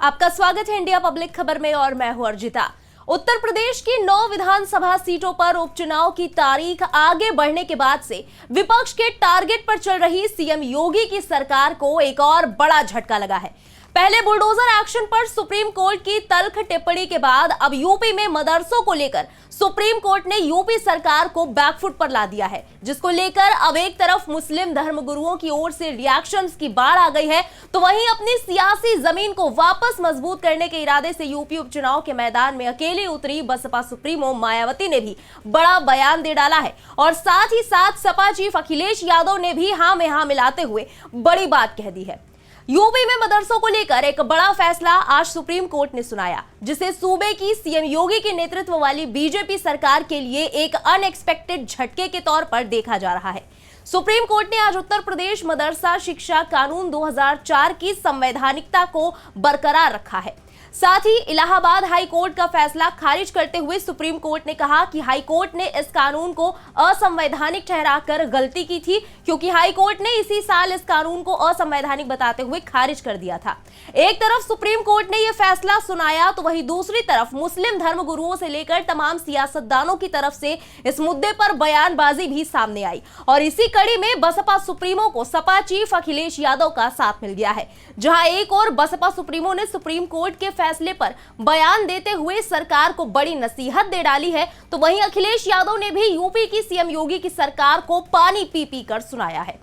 आपका स्वागत है इंडिया पब्लिक खबर में और मैं हूं अर्जिता। उत्तर प्रदेश की 9 विधानसभा सीटों पर उपचुनाव की तारीख आगे बढ़ने के बाद से विपक्ष के टारगेट पर चल रही सीएम योगी की सरकार को एक और बड़ा झटका लगा है। पहले बुलडोजर एक्शन पर सुप्रीम कोर्ट की तल्ख टिप्पणी के बाद अब यूपी में मदरसों को लेकर सुप्रीम कोर्ट ने यूपी सरकार को बैकफुट पर ला दिया है, जिसको लेकर अब एक तरफ मुस्लिम धर्मगुरुओं की ओर से रिएक्शंस की बाढ़ आ गई है, तो वहीं अपनी सियासी जमीन को वापस मजबूत करने के इरादे से यूपी उपचुनाव के मैदान में अकेली उतरी बसपा सुप्रीमो मायावती ने भी बड़ा बयान दे डाला है और साथ ही साथ सपा चीफ अखिलेश यादव ने भी हां में हां मिलाते हुए बड़ी बात कह दी है। यूपी में मदरसों को लेकर एक बड़ा फैसला आज सुप्रीम कोर्ट ने सुनाया, जिसे सूबे की सीएम योगी के नेतृत्व वाली बीजेपी सरकार के लिए एक अनएक्सपेक्टेड झटके के तौर पर देखा जा रहा है। सुप्रीम कोर्ट ने आज उत्तर प्रदेश मदरसा शिक्षा कानून 2004 की संवैधानिकता को बरकरार रखा है। साथ ही इलाहाबाद हाई कोर्ट का फैसला खारिज करते हुए सुप्रीम कोर्ट ने कहा कि हाई कोर्ट ने इस कानून को असंवैधानिक ठहराकर गलती की थी, क्योंकि हाई कोर्ट ने इसी साल इस कानून को असंवैधानिक बताते हुए खारिज कर दिया था। एक तरफ सुप्रीम कोर्ट ने यह फैसला सुनाया, तो वहीं दूसरी तरफ मुस्लिम धर्मगुरुओं से लेकर तमाम सियासतदानों की तरफ से इस मुद्दे पर बयानबाजी भी सामने आई और इसी कड़ी में बसपा सुप्रीमो को सपा चीफ अखिलेश यादव का साथ मिल गया है। जहां एक और बसपा सुप्रीमो ने सुप्रीम कोर्ट के फैसले पर बयान देते हुए सरकार को बड़ी नसीहत दे डाली है, तो वहीं अखिलेश यादव ने भी यूपी की सीएम योगी की सरकार को पानी पी पी कर सुनाया है।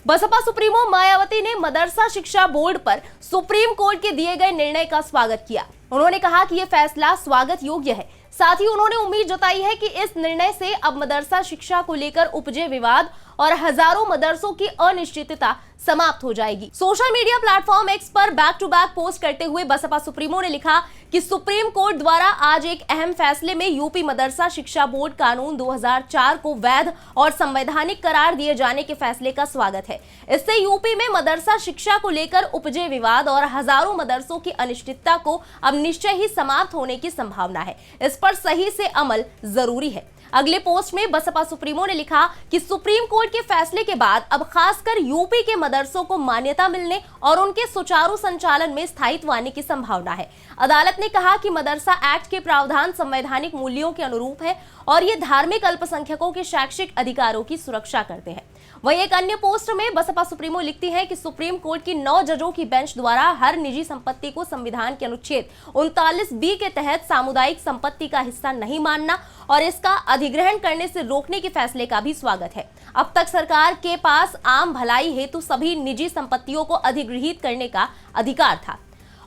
बसपा सुप्रीमो मायावती ने मदरसा शिक्षा बोर्ड पर सुप्रीम कोर्ट के दिए गए निर्णय का स्वागत किया। उन्होंने कहा कि यह फैसला स्वागत योग्य है। साथ ही उन्होंने उम्मीद जताई है कि इस निर्णय से अब मदरसा शिक्षा को लेकर उपजे विवाद और हजारों मदरसों की अनिश्चितता समाप्त हो जाएगी। सोशल मीडिया प्लेटफॉर्म एक्स पर बैक टू बैक पोस्ट करते हुए बसपा सुप्रीमो ने लिखा कि सुप्रीम कोर्ट द्वारा आज एक अहम फैसले में यूपी मदरसा शिक्षा बोर्ड कानून 2004 को वैध और संवैधानिक करार दिए जाने के फैसले का स्वागत है। इससे यूपी में मदरसा शिक्षा को लेकर उपजे विवाद और हजारों मदरसों की अनिश्चितता को अब निश्चय ही समाप्त होने की संभावना है। इस पर सही से अमल जरूरी है। अगले पोस्ट में बसपा सुप्रीमो ने लिखा कि सुप्रीम कोर्ट के फैसले के बाद अब खासकर यूपी के मदरसों को मान्यता मिलने और उनके सुचारू संचालन में स्थायित्व आने की संभावना है। अदालत ने कहा कि मदरसा एक्ट के प्रावधान संवैधानिक मूल्यों के अनुरूप है और ये धार्मिक अल्पसंख्यकों के शैक्षिक अधिकारों की सुरक्षा करते हैं। वहीं एक अन्य पोस्ट में बसपा सुप्रीमो लिखती है कि सुप्रीम कोर्ट की 9 जजों की बेंच द्वारा हर निजी संपत्ति को संविधान के अनुच्छेद 39B के तहत सामुदायिक संपत्ति का हिस्सा नहीं मानना और इसका अधिग्रहण करने से रोकने के फैसले का भी स्वागत है। अब तक सरकार के पास आम भलाई हेतु सभी निजी संपत्तियों को अधिग्रहित करने का अधिकार था।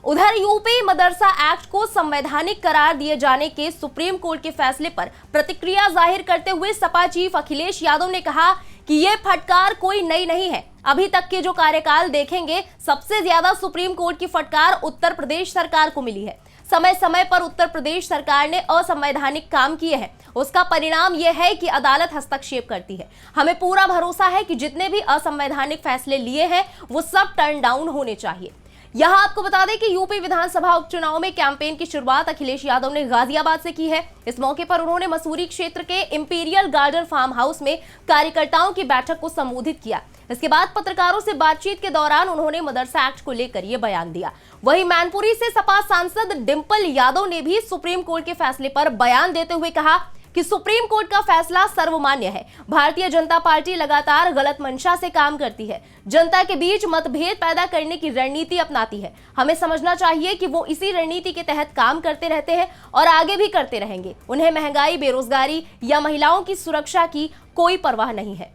उधर यूपी मदरसा एक्ट को संवैधानिक करार दिए जाने के सुप्रीम कोर्ट के फैसले पर प्रतिक्रिया जाहिर करते हुए सपा चीफ अखिलेश यादव ने कहा कि यह फटकार कोई नई नहीं है। अभी तक के जो कार्यकाल देखेंगे, सबसे ज्यादा सुप्रीम कोर्ट की फटकार उत्तर प्रदेश सरकार को मिली है। समय समय पर उत्तर प्रदेश सरकार ने असंवैधानिक काम किए हैं, उसका परिणाम यह है कि अदालत हस्तक्षेप करती है। हमें पूरा भरोसा है कि जितने भी असंवैधानिक फैसले लिए हैं वो सब टर्न डाउन होने चाहिए। यहां आपको बता दें कि यूपी विधानसभा उपचुनाव में कैंपेन की शुरुआत अखिलेश यादव ने गाजियाबाद से की है। इस मौके पर उन्होंने मसूरी क्षेत्र के इंपीरियल गार्डन फार्म हाउस में कार्यकर्ताओं की बैठक को संबोधित किया। इसके बाद पत्रकारों से बातचीत के दौरान उन्होंने मदरसा एक्ट को लेकर यह बयान दिया। वहीं मैनपुरी से सपा सांसद डिंपल यादव ने भी सुप्रीम कोर्ट के फैसले पर बयान देते हुए कहा कि सुप्रीम कोर्ट का फैसला सर्वमान्य है। भारतीय जनता पार्टी लगातार गलत मंशा से काम करती है, जनता के बीच मतभेद पैदा करने की रणनीति अपनाती है। हमें समझना चाहिए कि वो इसी रणनीति के तहत काम करते रहते हैं और आगे भी करते रहेंगे। उन्हें महंगाई, बेरोजगारी या महिलाओं की सुरक्षा की कोई परवाह नहीं है।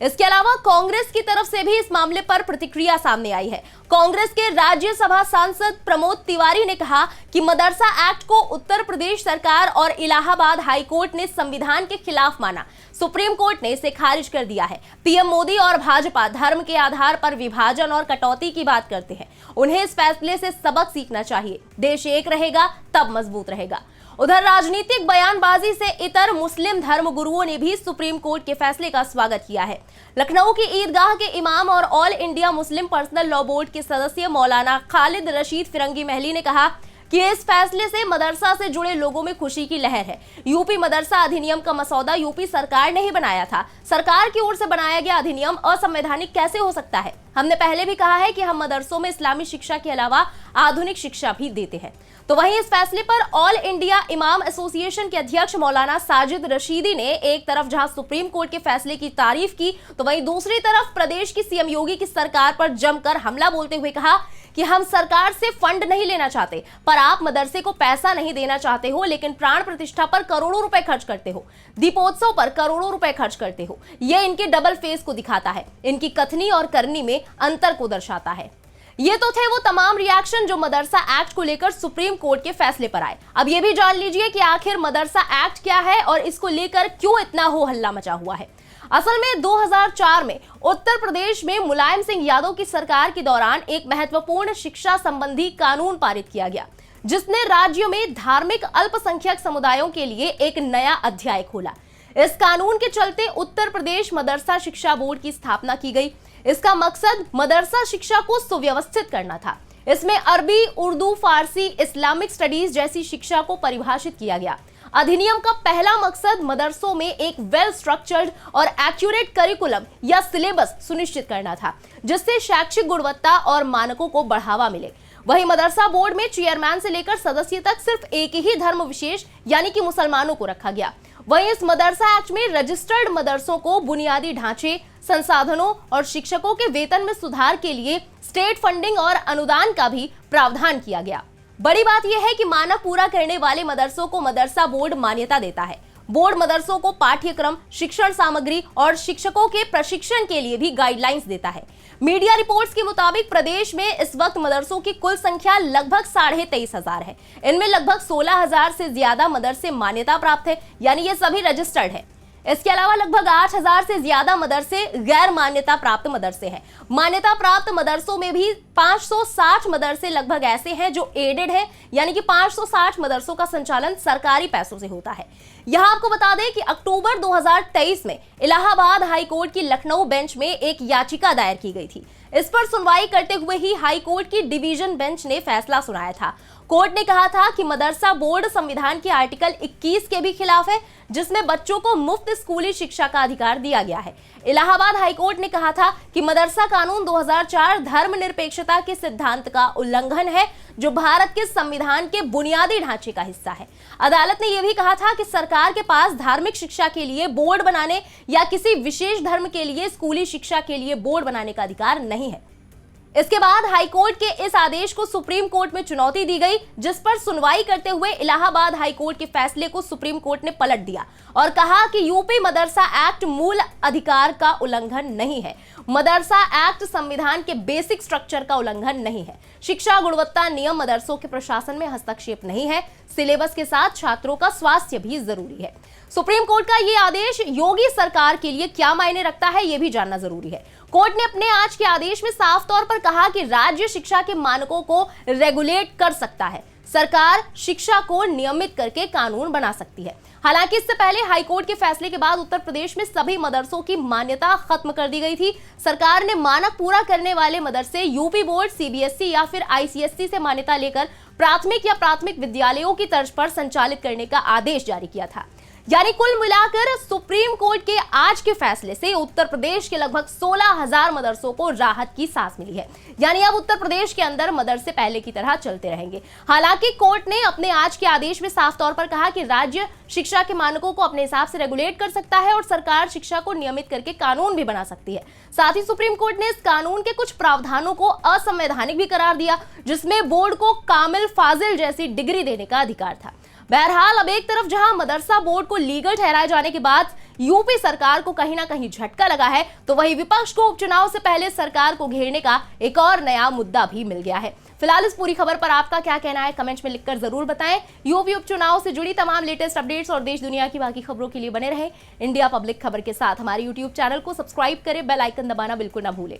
इसके अलावा कांग्रेस की तरफ से भी इस मामले पर प्रतिक्रिया सामने आई है। कांग्रेस के राज्यसभा सांसद प्रमोद तिवारी ने कहा कि मदरसा एक्ट को उत्तर प्रदेश सरकार और इलाहाबाद हाई कोर्ट ने संविधान के खिलाफ माना। सुप्रीम कोर्ट ने इसे खारिज कर दिया है। पीएम मोदी और भाजपा धर्म के आधार पर विभाजन और कटौती की बात करते हैं। उन्हें इस फैसले से सबक सीखना चाहिए। देश एक रहेगा तब मजबूत रहेगा। उधर राजनीतिक बयानबाजी से इतर मुस्लिम धर्मगुरुओं ने भी सुप्रीम कोर्ट के फैसले का स्वागत किया है। लखनऊ की ईदगाह के इमाम और all India Muslim personal law board के सदस्य मौलाना खालिद रशीद फिरंगी महली ने कहा कि इस फैसले से मदरसा से जुड़े लोगों में खुशी की लहर है। यूपी मदरसा अधिनियम का मसौदा यूपी सरकार ने ही बनाया था। सरकार की ओर से बनाया गया अधिनियम असंवैधानिक कैसे हो सकता है? हमने पहले भी कहा है कि हम मदरसों में इस्लामी शिक्षा के अलावा आधुनिक शिक्षा भी देते हैं। तो वहीं इस फैसले पर ऑल इंडिया इमाम एसोसिएशन के अध्यक्ष मौलाना साजिद रशीदी ने एक तरफ जहां सुप्रीम कोर्ट के फैसले की तारीफ की, तो वहीं दूसरी तरफ प्रदेश की सीएम योगी की सरकार पर जमकर हमला बोलते हुए कहा कि हम सरकार से फंड नहीं लेना चाहते, पर आप मदरसे को पैसा नहीं देना चाहते हो, लेकिन प्राण प्रतिष्ठा पर करोड़ों रुपए खर्च करते हो, दीपोत्सव पर करोड़ों रुपए खर्च करते हो। यह इनके डबल फेस को दिखाता है, इनकी कथनी और करनी में अंतर को दर्शाता है। ये तो थे वो तमाम रिएक्शन जो मदरसा एक्ट को लेकर सुप्रीम कोर्ट के फैसले पर आए। अब ये भी जान लीजिए कि आखिर मदरसा एक्ट क्या है और इसको लेकर क्यों इतना हो हल्ला मचा हुआ है। असल में 2004 में उत्तर प्रदेश में मुलायम सिंह यादव की सरकार के दौरान एक महत्वपूर्ण शिक्षा संबंधी कानून पारित किया गया, जिसने राज्य में धार्मिक अल्पसंख्यक समुदायों के लिए एक नया अध्याय खोला। इस कानून के चलते उत्तर प्रदेश मदरसा शिक्षा बोर्ड की स्थापना की गई। इसका मकसद मदरसा शिक्षा को सुव्यवस्थित करना था। इसमें अरबी, उर्दू, फारसी, इस्लामिक स्टडीज जैसी शिक्षा को परिभाषित किया गया। अधिनियम का पहला मकसद मदरसों में एक वेल स्ट्रक्चर्ड और एक्यूरेट करिकुलम या सिलेबस सुनिश्चित करना था, जिससे शैक्षिक गुणवत्ता और मानकों को बढ़ावा मिले। वहीं मदरसा बोर्ड में चेयरमैन से लेकर सदस्य तक सिर्फ एक ही धर्म विशेष यानी कि मुसलमानों को रखा गया। वहीं इस मदरसा एक्ट में रजिस्टर्ड मदरसों को बुनियादी ढांचे, संसाधनों और शिक्षकों के वेतन में सुधार के लिए स्टेट फंडिंग और अनुदान का भी प्रावधान किया गया। बड़ी बात यह है कि मानक पूरा करने वाले मदरसों को मदरसा बोर्ड मान्यता देता है। बोर्ड मदरसों को पाठ्यक्रम, शिक्षण सामग्री और शिक्षकों के प्रशिक्षण के लिए भी गाइडलाइंस देता है। मीडिया रिपोर्ट्स के मुताबिक प्रदेश में इस वक्त मदरसों की कुल संख्या लगभग 23,500 है। इनमें लगभग 16,000 से ज्यादा मदरसे मान्यता प्राप्त है, यानी ये सभी रजिस्टर्ड है। इसके अलावा लगभग 8,000 से ज्यादा मदरसे गैर मान्यता प्राप्त मदरसे हैं। मान्यता प्राप्त मदरसों में भी 560 मदरसे लगभग ऐसे हैं जो एडेड है, यानी कि 560 मदरसों का संचालन सरकारी पैसों से होता है। यहां आपको बता दें कि अक्टूबर 2023 में इलाहाबाद हाई कोर्ट की लखनऊ बेंच में एक याचिका दायर की गई थी। इस पर सुनवाई करते हुए ही हाई कोर्ट की डिवीजन बेंच ने फैसला सुनाया था। कोर्ट ने कहा था कि मदरसा बोर्ड संविधान के आर्टिकल 21 के भी खिलाफ है, जिसमें बच्चों को मुफ्त स्कूली शिक्षा का अधिकार दिया गया है। इलाहाबाद हाईकोर्ट ने कहा था कि मदरसा कानून 2004 धर्मनिरपेक्षता के सिद्धांत का उल्लंघन है, जो भारत के संविधान के बुनियादी ढांचे का हिस्सा है। अदालत ने यह भी कहा था कि सरकार के पास धार्मिक शिक्षा के लिए बोर्ड बनाने या किसी विशेष धर्म के लिए स्कूली शिक्षा के लिए बोर्ड बनाने का अधिकार नहीं है। इसके बाद हाईकोर्ट के इस आदेश को सुप्रीम कोर्ट में चुनौती दी गई, जिस पर सुनवाई करते हुए इलाहाबाद हाईकोर्ट के फैसले को सुप्रीम कोर्ट ने पलट दिया और कहा कि यूपी मदरसा एक्ट मूल अधिकार का उल्लंघन नहीं है। मदरसा एक्ट संविधान के बेसिक स्ट्रक्चर का उल्लंघन नहीं है। शिक्षा गुणवत्ता नियम मदरसों के प्रशासन में हस्तक्षेप नहीं है। सिलेबस के साथ छात्रों का स्वास्थ्य भी जरूरी है। सुप्रीम कोर्ट का यह आदेश योगी सरकार के लिए क्या मायने रखता है, यह भी जानना जरूरी है। कोर्ट ने अपने आज के आदेश में साफ तौर पर कहा कि राज्य शिक्षा के मानकों को रेगुलेट कर सकता है। सरकार शिक्षा को नियमित करके कानून बना सकती है। हालांकि इससे पहले हाईकोर्ट के फैसले के बाद उत्तर प्रदेश में सभी मदरसों की मान्यता खत्म कर दी गई थी। सरकार ने मानक पूरा करने वाले मदरसे यूपी बोर्ड, सीबीएसई या फिर आईसीएसई से मान्यता लेकर प्राथमिक या प्राथमिक विद्यालयों की तर्ज पर संचालित करने का आदेश जारी किया था। यानी कुल मिलाकर सुप्रीम कोर्ट के आज के फैसले से उत्तर प्रदेश के लगभग 16,000 मदरसों को राहत की सांस मिली है। यानी अब उत्तर प्रदेश के अंदर मदरसे पहले की तरह चलते रहेंगे। हालांकि कोर्ट ने अपने आज के आदेश में साफ तौर पर कहा कि राज्य शिक्षा के मानकों को अपने हिसाब से रेगुलेट कर सकता है और सरकार शिक्षा को नियमित करके कानून भी बना सकती है। साथ ही सुप्रीम कोर्ट ने इस कानून के कुछ प्रावधानों को असंवैधानिक भी करार दिया, जिसमें बोर्ड को कामिल फाजिल जैसी डिग्री देने का अधिकार था। बहरहाल अब एक तरफ जहां मदरसा बोर्ड को लीगल ठहराए जाने के बाद यूपी सरकार को कहीं ना कहीं झटका लगा है, तो वहीं विपक्ष को उपचुनाव से पहले सरकार को घेरने का एक और नया मुद्दा भी मिल गया है। फिलहाल इस पूरी खबर पर आपका क्या कहना है, कमेंट्स में लिखकर जरूर बताएं। यूपी उपचुनाव से जुड़ी तमाम लेटेस्ट अपडेट्स और देश दुनिया की बाकी खबरों के लिए बने रहें इंडिया पब्लिक खबर के साथ। हमारे यूट्यूब चैनल को सब्सक्राइब करें, बेल आइकन दबाना बिल्कुल ना भूलें।